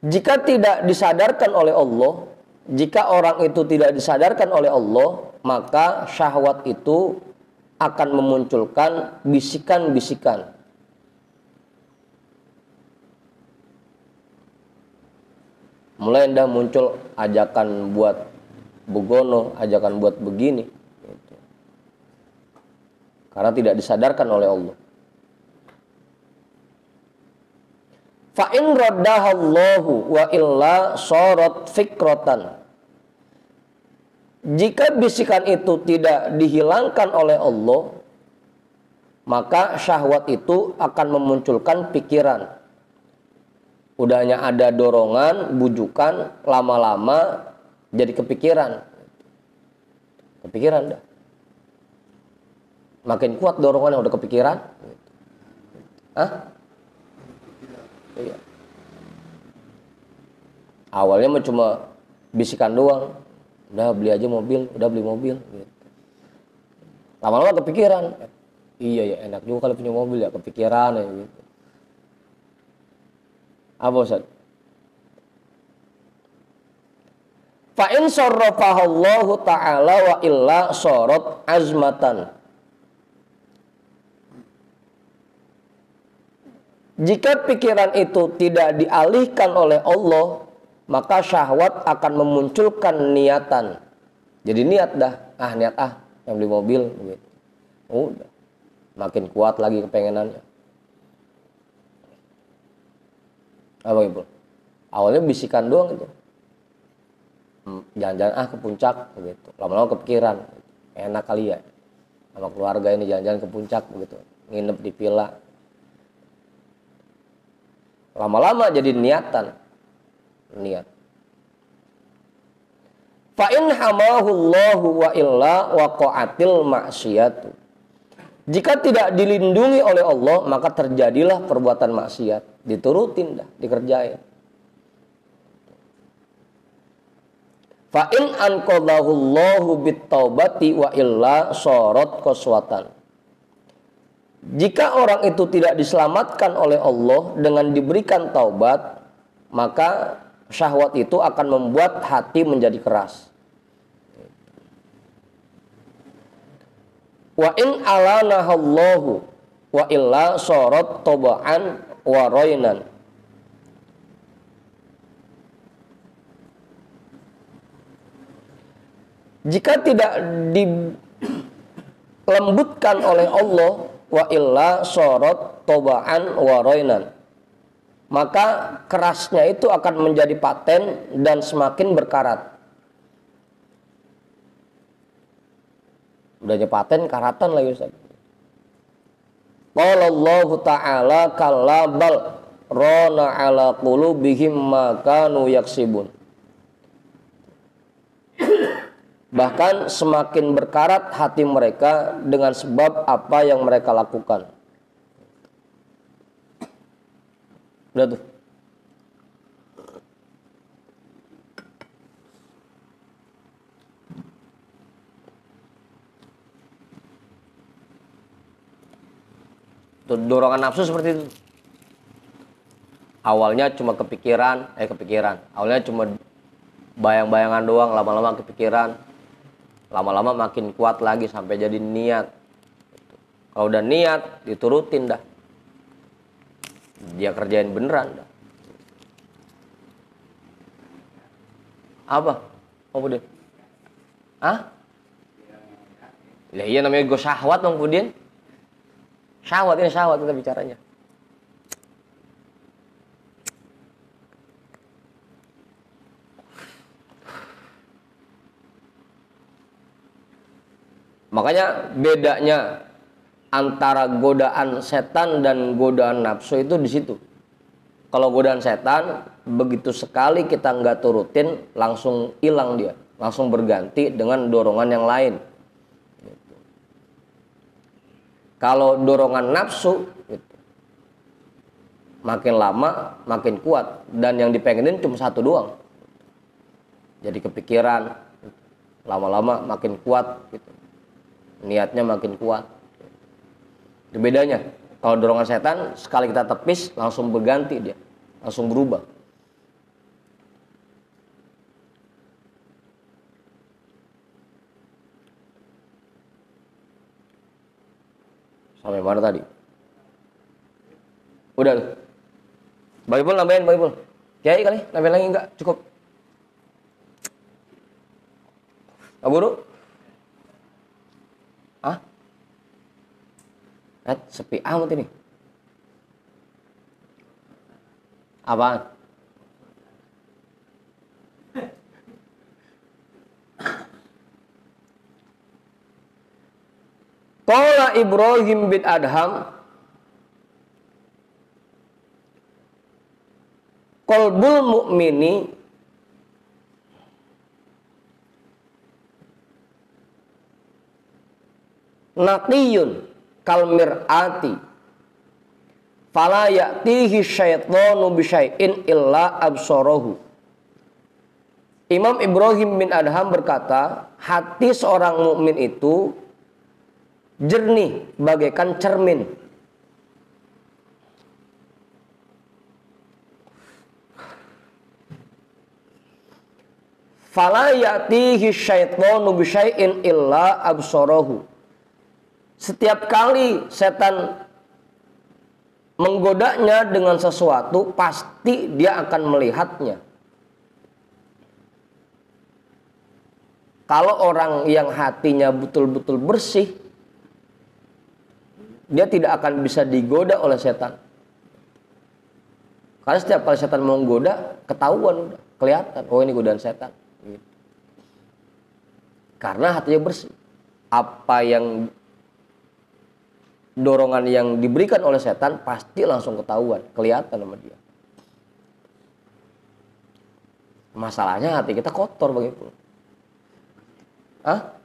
S1: Jika tidak disadarkan oleh Allah, jika orang itu tidak disadarkan oleh Allah, maka syahwat itu akan memunculkan bisikan-bisikan. Mulai dah muncul ajakan buat begono, ajakan buat begini, gitu. Karena tidak disadarkan oleh Allah. Fa in raddahallahu wa illa sorot fikrotan. Jika bisikan itu tidak dihilangkan oleh Allah, maka syahwat itu akan memunculkan pikiran. Udahnya ada dorongan, bujukan, lama-lama jadi kepikiran. Kepikiran dah. Makin kuat dorongan yang udah kepikiran. Hah? Iya. Awalnya cuma bisikan doang, udah beli aja mobil, udah beli mobil gitu. Lama-lama kepikiran, iya ya enak juga kalau punya mobil ya, kepikiran ya gitu. Apa Ustaz? Fa in sarrafahallahu ta'ala wa illa sorot azmatan. Jika pikiran itu tidak dialihkan oleh Allah, maka syahwat akan memunculkan niatan. Jadi niat dah, niat yang beli mobil gitu. Udah. Makin kuat lagi kepengenannya. Apa Ibu? Awalnya bisikan doang itu. Jalan-jalan ke puncak begitu. Lama-lama kepikiran. Enak kali ya. Sama keluarga ini jalan-jalan ke puncak begitu. Nginep di villa. Lama-lama jadi niatan. Niat. Fa in hamahullahu wa illa waqa'atil maksiat. Jika tidak dilindungi oleh Allah, maka terjadilah perbuatan maksiat. Diturutin dah, dikerjain. Fa in anqadhahullahu bit-taubati wa illa sorot qaswatan. Jika orang itu tidak diselamatkan oleh Allah dengan diberikan taubat, maka syahwat itu akan membuat hati menjadi keras. Wa in alanahallahu wa illa sorot toba'an wa roinan. Jika tidak dilembutkan oleh Allah, wa illa sorot toba'an wa roinan, maka kerasnya itu akan menjadi paten dan semakin berkarat. Udahnya paten, karatan lagi Ustaz. Qala Allah Ta'ala kalla bal rana ala qulubihim ma kanu yaksibun. Bahkan semakin berkarat hati mereka dengan sebab apa yang mereka lakukan. Udah tuh. Tuh, dorongan nafsu seperti itu. Awalnya cuma kepikiran. Awalnya cuma bayang-bayangan doang, lama-lama kepikiran. Lama-lama makin kuat lagi sampai jadi niat. Kalau udah niat, diturutin dah. Dia kerjain beneran dah. Apa? Apa dia? Ya iya namanya gue syahwat dong kemudian. Syahwat kita bicaranya. Makanya bedanya antara godaan setan dan godaan nafsu itu di situ. Kalau godaan setan, begitu sekali kita nggak turutin, langsung hilang dia, langsung berganti dengan dorongan yang lain. Kalau dorongan nafsu, gitu, makin lama makin kuat dan yang dipengenin cuma satu doang. Jadi kepikiran, lama-lama makin kuat gitu. Niatnya makin kuat. Itu bedanya. Kalau dorongan setan sekali kita tepis langsung berganti dia, langsung berubah. Sampai mana tadi? Udah tuh. Bagi pul nambahin, bagi pul. Kiai kali, nambahin lagi enggak? Cukup. Guru? Hah? Sepi amat ini. Apaan? Qala Ibrahim bin Adham, qalbul mu'mini naqiyun kal mir'ati fala ya'tihi syaitanu bisyai'in illa absarahu. Imam Ibrahim bin Adham berkata, hati seorang mukmin itu jernih bagaikan cermin. Fala ya'tihi syaitanu bisyai'in illa absarahu. Setiap kali setan menggodanya dengan sesuatu, pasti dia akan melihatnya. Kalau orang yang hatinya betul-betul bersih, dia tidak akan bisa digoda oleh setan. Karena setiap kali setan mau menggoda, ketahuan, kelihatan, oh ini godaan setan. Gitu. Karena hatinya bersih. Apa yang dorongan yang diberikan oleh setan pasti langsung ketahuan, kelihatan sama dia. Masalahnya hati kita kotor begitu. Hah?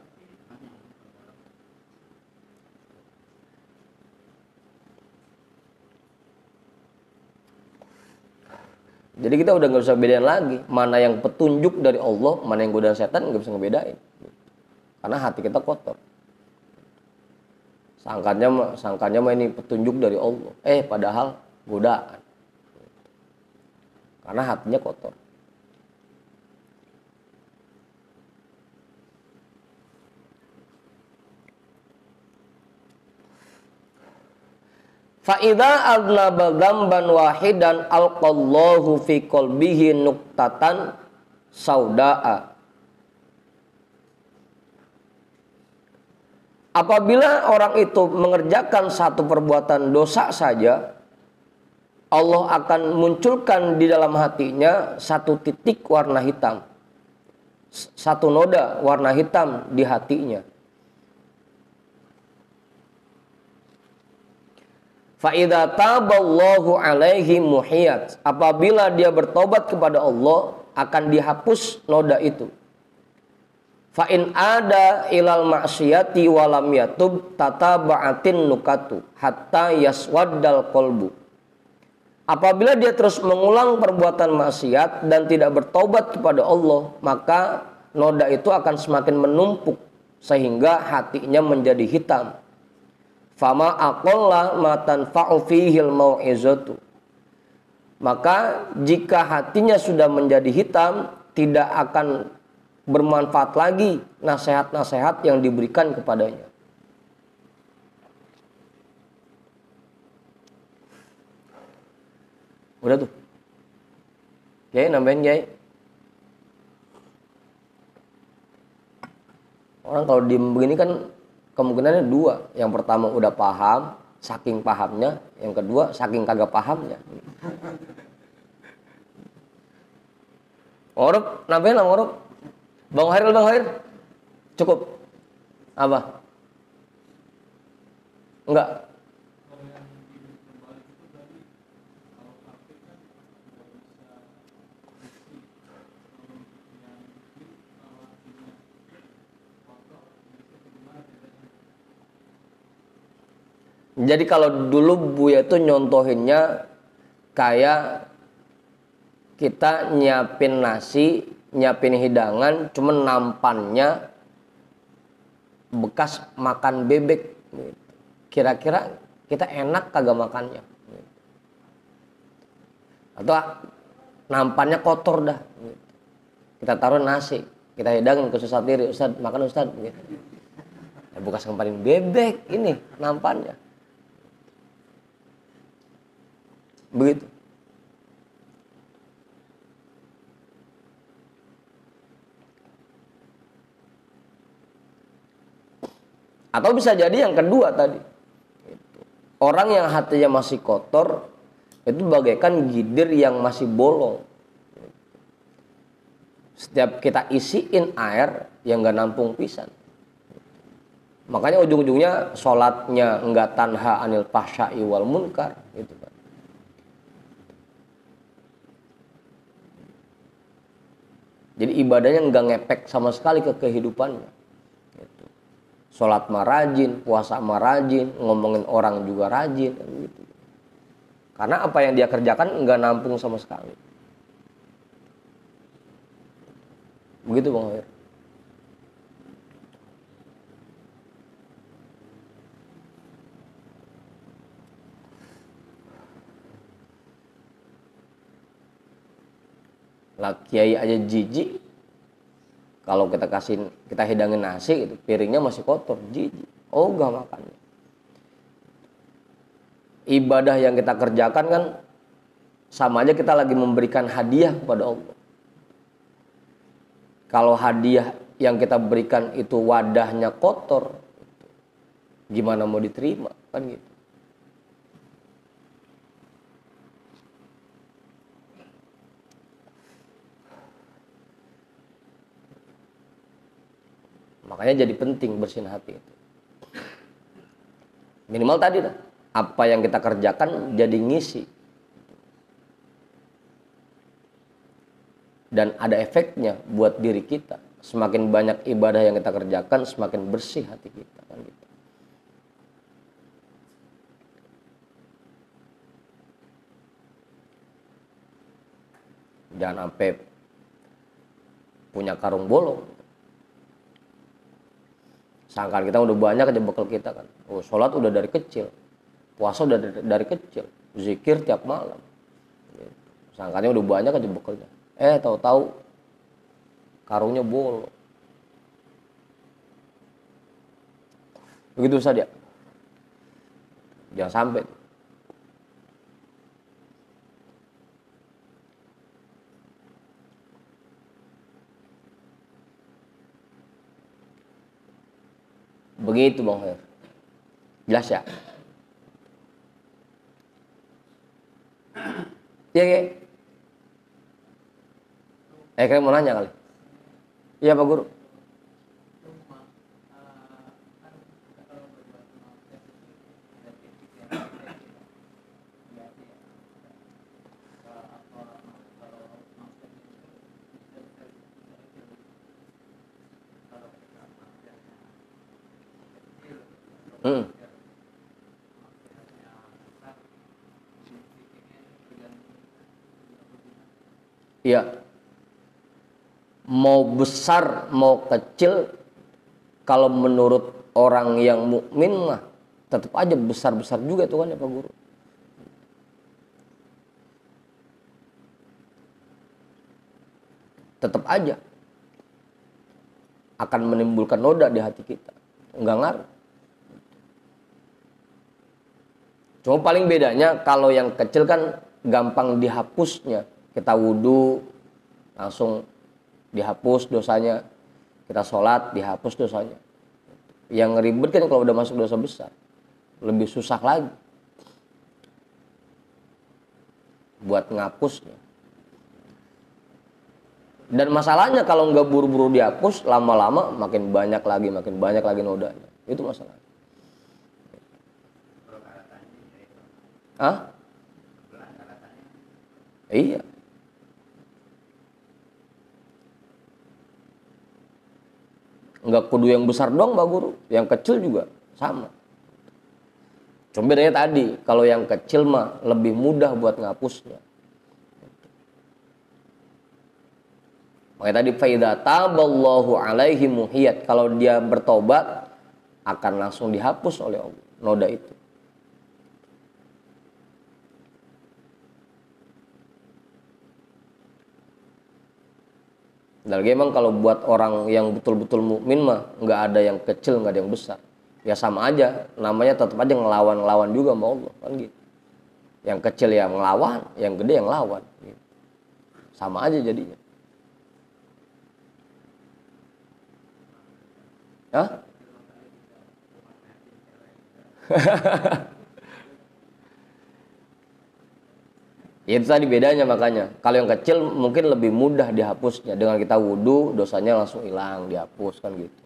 S1: Jadi kita udah nggak bisa bedain lagi mana yang petunjuk dari Allah, mana yang godaan setan, nggak bisa ngebedain. Karena hati kita kotor. Sangkanya mah ini petunjuk dari Allah. Padahal godaan. Karena hatinya kotor. Fa'idha aznaba dzamban wahidan alqallahu fi qalbihi nuqtatan sauda'a. Apabila orang itu mengerjakan satu perbuatan dosa saja, Allah akan munculkan di dalam hatinya satu titik warna hitam. Satu noda warna hitam di hatinya. Fa'idha taballahu alaihi muhiyat. Apabila dia bertobat kepada Allah, akan dihapus noda itu. Fa'in ada ilal maksiyati walam yatub tataba'atin nukatu hatta yaswaddal kolbu. Apabila dia terus mengulang perbuatan maksiat dan tidak bertobat kepada Allah, maka noda itu akan semakin menumpuk sehingga hatinya menjadi hitam. Fama aqalla ma tanfa'u fihil mau'izatu. Maka jika hatinya sudah menjadi hitam, tidak akan bermanfaat lagi nasihat-nasihat yang diberikan kepadanya. Udah tuh. Kiai nambahin Kiai. Orang kalau diem begini kan kemungkinannya dua. Yang pertama udah paham, saking pahamnya. Yang kedua saking kagak pahamnya. Ngorok, nambahin lah ngorok. Bang Hair, cukup? Apa? Enggak. Jadi kalau dulu Buya itu nyontohinnya kayak kita nyiapin nasi, nyiapin hidangan, cuman nampannya bekas makan bebek, kira-kira kita enak kagak makannya? Atau nampannya kotor dah, kita taruh nasi, kita hidangin ke Ustaz diri, Ustaz makan Ustaz, bekas ngempanin bebek ini nampannya, begitu. Atau bisa jadi yang kedua tadi, orang yang hatinya masih kotor itu bagaikan gidir yang masih bolong. Setiap kita isiin air yang nggak nampung pisan. Makanya ujung-ujungnya sholatnya nggak tanha anil fahsya'i wal munkar, gitu kan. Jadi ibadahnya nggak ngepek sama sekali ke kehidupannya. Sholat mah rajin, puasa mah rajin, ngomongin orang juga rajin, gitu. Karena apa yang dia kerjakan nggak nampung sama sekali. Begitu Bang Hoyer. Lah kiai aja jijik. Kalau kita hidangin nasi gitu, piringnya masih kotor, jijik. Oh, gak makannya. Ibadah yang kita kerjakan kan sama aja kita lagi memberikan hadiah kepada Allah. Kalau hadiah yang kita berikan itu wadahnya kotor, gimana mau diterima, kan gitu. Makanya jadi penting bersihin hati itu. Minimal tadi dah, apa yang kita kerjakan jadi ngisi. Dan ada efeknya buat diri kita. Semakin banyak ibadah yang kita kerjakan, semakin bersih hati kita, kan gitu. Jangan sampai punya karung bolong. Sangkaan kita udah banyak aja bekal kita kan. Oh, sholat udah dari kecil, puasa udah dari kecil, zikir tiap malam. Sangkanya udah banyak aja bekalnya. Tahu-tahu karungnya bolong. Begitu saja. Jangan sampai. Begitu Bang Her. Jelas ya? Iya, kalian mau nanya kali? Iya Pak Guru. Iya. Mau besar mau kecil, kalau menurut orang yang mukmin mah tetap aja besar-besar juga tuh kan ya Pak Guru. Tetap aja akan menimbulkan noda di hati kita. Enggak ngaruh. Cuma paling bedanya kalau yang kecil kan gampang dihapusnya. Kita wudhu langsung dihapus dosanya, kita sholat dihapus dosanya. Yang ribet kan kalau udah masuk dosa besar, lebih susah lagi buat ngapusnya. Dan masalahnya kalau nggak buru-buru dihapus, lama-lama makin banyak lagi nodanya. Itu masalahnya. Hah? Iya. Nggak kudu yang besar dong Pak Guru, yang kecil juga sama. Cuma bedanya tadi, kalau yang kecil mah lebih mudah buat ngapusnya. Makanya tadi faidza taballahu alaihi muhiyat, kalau dia bertobat akan langsung dihapus oleh Allah noda itu. Dan memang kalau buat orang yang betul-betul mukmin mah nggak ada yang kecil, nggak ada yang besar. Ya sama aja, namanya tetap aja ngelawan-ngelawan juga sama Allah kan gitu. Yang kecil yang ngelawan, yang gede yang lawan. Gitu. Sama aja jadinya. Hah? Ya itu tadi bedanya makanya. Kalau yang kecil mungkin lebih mudah dihapusnya. Dengan kita wudhu, dosanya langsung hilang, dihapus kan gitu.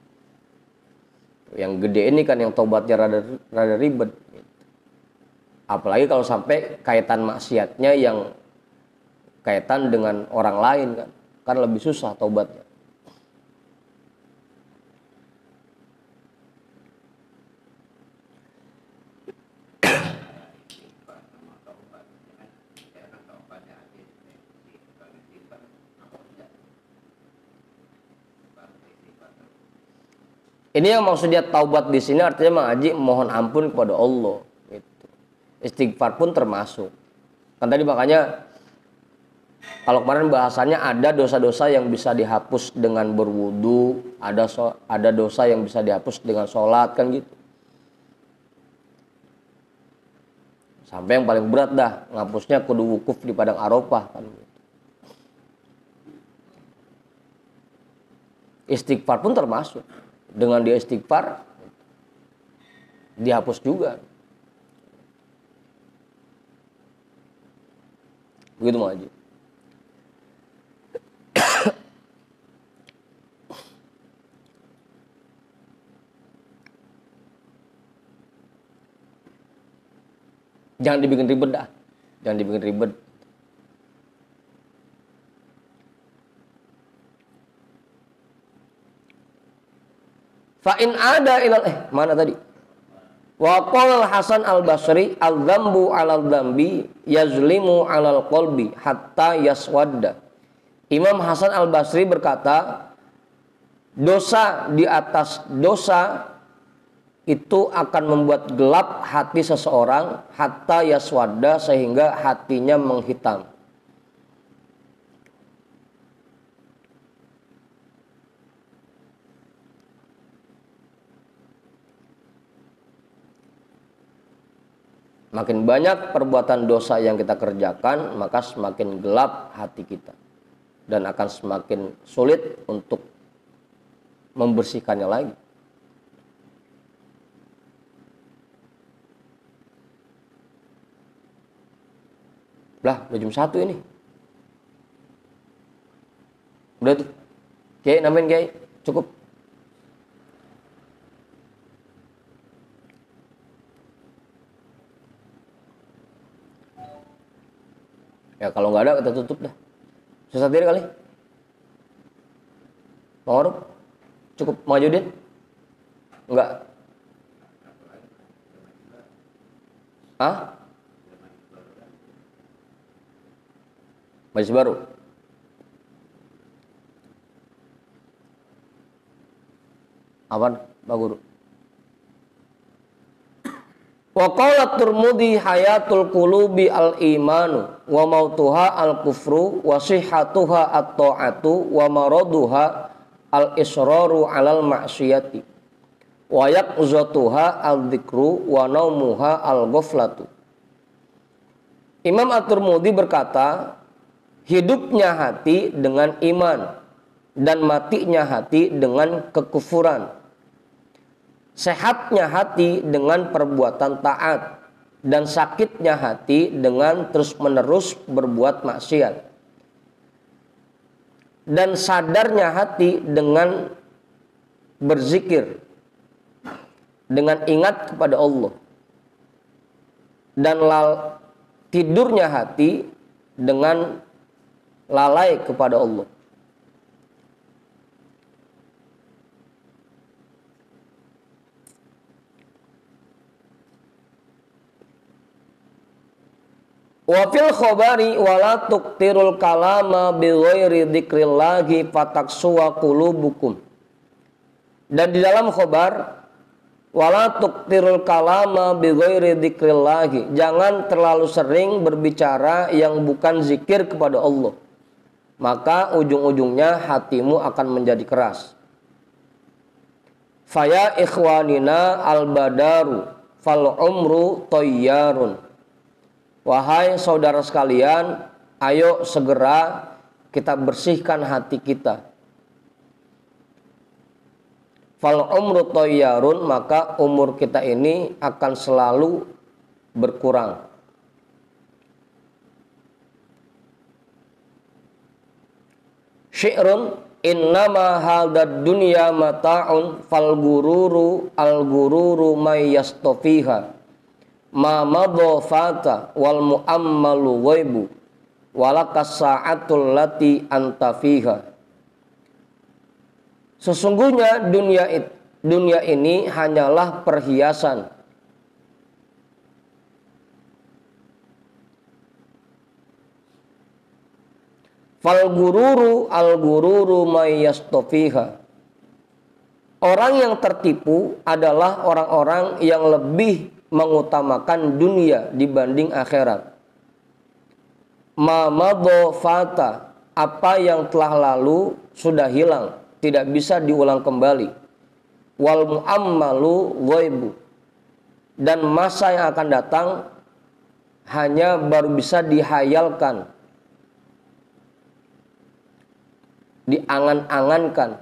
S1: Yang gede ini kan yang tobatnya rada ribet. Gitu. Apalagi kalau sampai kaitan maksiatnya yang kaitan dengan orang lain kan. Kan lebih susah tobatnya. Ini yang maksudnya taubat di sini artinya Mang Haji mohon ampun kepada Allah. Gitu. Istighfar pun termasuk. Kan tadi makanya kalau kemarin bahasannya ada dosa-dosa yang bisa dihapus dengan berwudu, ada dosa yang bisa dihapus dengan sholat kan gitu. Sampai yang paling berat dah ngapusnya kudu wukuf di padang Arafah kan gitu. Istighfar pun termasuk. Dengan dia istighfar dihapus juga. Begitu Mang Haji. Jangan dibikin ribet dah. Jangan dibikin ribet. Fa'in ada ilal mana tadi? Wa qala Hasan al-Basri al-dzambu 'alal dzambi yazlimu 'alal qalbi hatta yaswadda. Imam Hasan al-Basri berkata, dosa di atas dosa itu akan membuat gelap hati seseorang hatta yaswadda sehingga hatinya menghitam. Makin banyak perbuatan dosa yang kita kerjakan, maka semakin gelap hati kita. Dan akan semakin sulit untuk membersihkannya lagi. Lah, udah jam 1 ini. Udah tuh. Kiai, namain Kiai. Cukup. Ya kalau nggak ada kita tutup dah. Susah diri kali. Bang Oruk, cukup Majudin? Enggak. Hah? Majlis baru. Apaan, Pak Guru? Wa qala Tirmidzi hayatul qulubi al-imanu wa mautuha al-kufru wa sihhatuha at-ta'atu wa maraduha al-israru 'alal ma'siyati wa yaqzatuha al-dzikru wa naumuha al-ghaflatu. Imam At-Tirmidzi berkata, hidupnya hati dengan iman dan matinya hati dengan kekufuran. Sehatnya hati dengan perbuatan taat dan sakitnya hati dengan terus-menerus berbuat maksiat. Dan sadarnya hati dengan berzikir, dengan ingat kepada Allah. Dan tidurnya hati dengan lalai kepada Allah. Wa fil khabari wala tuqtirul kalama bi ghairi dzikrillahi fataksuwa qulubukum. Dan di dalam khabar Wala tuktirul kalama bi ghairi dzikrillah. Jangan terlalu sering berbicara yang bukan zikir kepada Allah. Maka ujung-ujungnya hatimu akan menjadi keras. Faya ikhwanina al-badaru fal umru tayyarun. Wahai saudara sekalian, ayo segera kita bersihkan hati kita. Fal umru tayyarun, maka umur kita ini akan selalu berkurang. Syi'run innama hadad dunya mata'un fal gururu al gururu may yastafiha ma madhafata wal muammalu ghaibu walakas sa'atul lati anta fiha. Sesungguhnya dunia ini hanyalah perhiasan. Fal gururu al gururu may yastafiha. Orang yang tertipu adalah orang-orang yang lebih mengutamakan dunia dibanding akhirat. Ma madhafata, apa yang telah lalu sudah hilang, tidak bisa diulang kembali. Wal muammalu ghaibu, dan masa yang akan datang hanya baru bisa dihayalkan, diangan-angankan.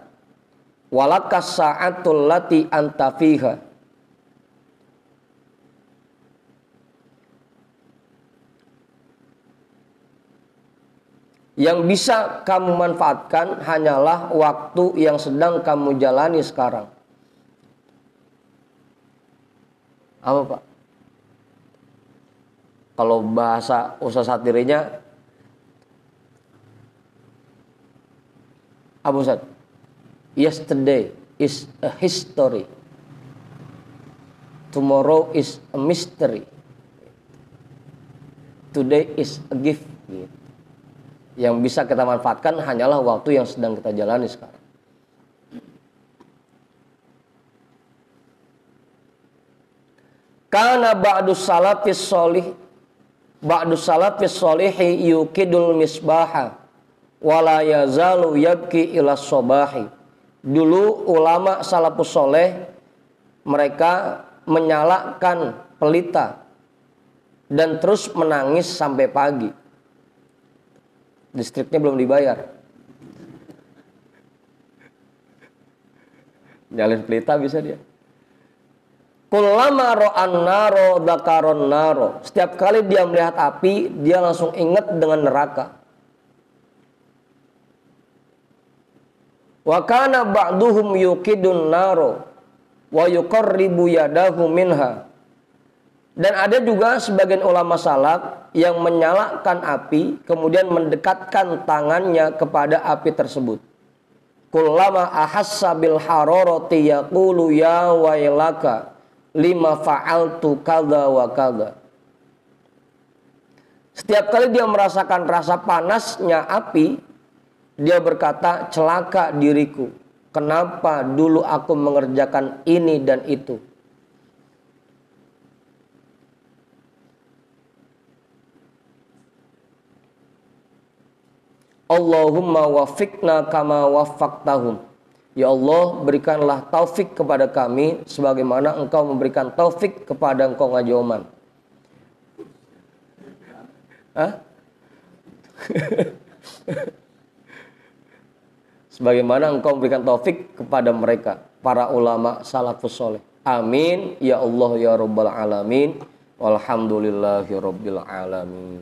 S1: Walakas sa'atul lati anta fiha. Yang bisa kamu manfaatkan hanyalah waktu yang sedang kamu jalani sekarang. Apa Pak? Kalau bahasa Ustaz Satirinya apa Ustaz? Yesterday is a history. Tomorrow is a mystery. Today is a gift. Yang bisa kita manfaatkan hanyalah waktu yang sedang kita jalani sekarang. Kana ba'du salafis sholihi yukidul misbaha wala yazalu yabki ila sobahi. Dulu ulama salafus soleh mereka menyalakan pelita dan terus menangis sampai pagi. Listriknya belum dibayar. Nyalin pelita bisa dia. Kullama ra'an naro dzakaron naro. Setiap kali dia melihat api, dia langsung ingat dengan neraka. Wa kana ba'duhum yuqidun naro wa yuqarribu yadahu minha. Dan ada juga sebagian ulama salaf yang menyalakan api kemudian mendekatkan tangannya kepada api tersebut. Kullama ahassa bil hararati yaqulu ya wailaka lima fa'altu kadza wa kadza. Setiap kali dia merasakan rasa panasnya api, dia berkata, celaka diriku. Kenapa dulu aku mengerjakan ini dan itu? Allahumma wafiqna kama wafaktahum. Ya Allah, berikanlah taufik kepada kami sebagaimana Engkau memberikan taufik kepada Engkau ngajoman. Hah? Sebagaimana Engkau memberikan taufik kepada mereka, para ulama salafus soleh. Amin ya Allah ya Rabbal alamin. Walhamdulillahi Rabbil alamin.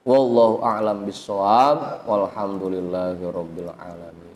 S1: Wallahu a'lam bissawab. Walhamdulillahi Rabbil alamin.